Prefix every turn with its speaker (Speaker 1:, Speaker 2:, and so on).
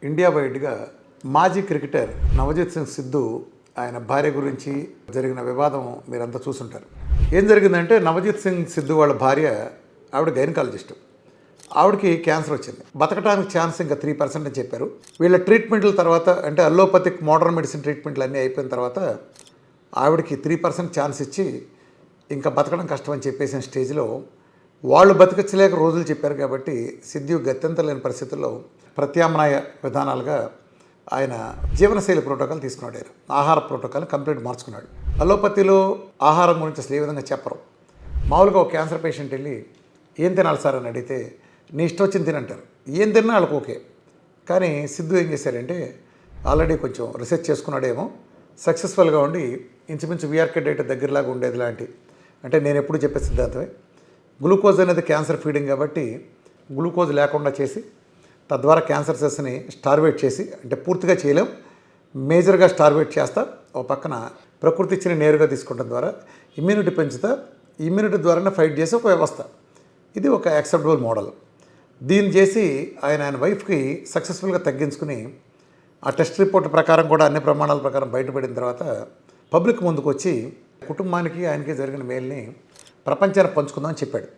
Speaker 1: India వైడ్గా మాజీ cricketer Navjot Singh Siddhu ఆయన భార్య గురించి జరిగిన వివాదం మీరంతా చూసుంటారు. ఏం జరిగిందంటే నవజోత్ సింగ్ సిద్ధు వాళ్ళ భార్య ఆవిడ గైనకాలజిస్ట్. ఆవిడకి క్యాన్సర్ వచ్చింది. బతకడానికి ఛాన్స్ ఇంకా 3% అని చెప్పారు. వీళ్ళ ట్రీట్మెంట్ల తర్వాత అంటే అల్లోపతిక్ మోడర్న్ మెడిసిన్ ట్రీట్మెంట్లు అన్నీ అయిపోయిన తర్వాత ఆవిడకి 3% ఛాన్స్ ఇచ్చి ఇంకా బతకడం కష్టం అని చెప్పేసిన స్టేజ్లో వాళ్ళు బతికించలేక రోజులు చెప్పారు కాబట్టి సిద్ధు గత్యంతరం లేని పరిస్థితుల్లో ప్రత్యామ్నాయ విధానాలుగా ఆయన జీవనశైలి ప్రోటోకాల్ తీసుకున్నాడు. ఆయన ఆహార ప్రోటోకాల్ కంప్లీట్ మార్చుకున్నాడు. అలోపతిలో ఆహారం గురించి అసలు ఏ విధంగా చెప్పరు. మామూలుగా ఒక క్యాన్సర్ పేషెంట్ వెళ్ళి ఏం తినాలి సార్ అని అడిగితే నీ ఇష్టం వచ్చింది తినంటారు. ఏం తిన్నా వాళ్ళకి ఓకే. కానీ సిద్ధు ఏం చేశారంటే ఆల్రెడీ కొంచెం రీసెర్చ్ చేసుకున్నాడేమో, సక్సెస్ఫుల్గా ఉండి ఇంచుమించు విఆర్కే డేటా దగ్గరలాగా ఉండేది లాంటి, అంటే నేను ఎప్పుడు చెప్పే సిద్ధాంతమే, గ్లూకోజ్ అనేది క్యాన్సర్ ఫీడింగ్ కాబట్టి గ్లూకోజ్ లేకుండా చేసి తద్వారా క్యాన్సర్ సెల్స్ని స్టార్వేట్ చేసి, అంటే పూర్తిగా చేయలేం, మేజర్గా స్టార్వేట్ చేస్తా, ఒక పక్కన ప్రకృతి ఇచ్చిన నేరుగా తీసుకోవడం ద్వారా ఇమ్యూనిటీ పెంచుతా, ఇమ్యూనిటీ ద్వారానే ఫైట్ చేసే ఒక వ్యవస్థ. ఇది ఒక యాక్సెప్టబుల్ మోడల్. దీన్ని చేసి ఆయన వైఫ్కి సక్సెస్ఫుల్గా తగ్గించుకుని ఆ టెస్ట్ రిపోర్ట్ ప్రకారం కూడా అన్ని ప్రమాణాల ప్రకారం బయటపడిన తర్వాత పబ్లిక్ ముందుకు వచ్చి కుటుంబానికి ఆయనకి జరిగిన మేల్ని ప్రపంచాన్ని పంచుకుందామని చెప్పాడు.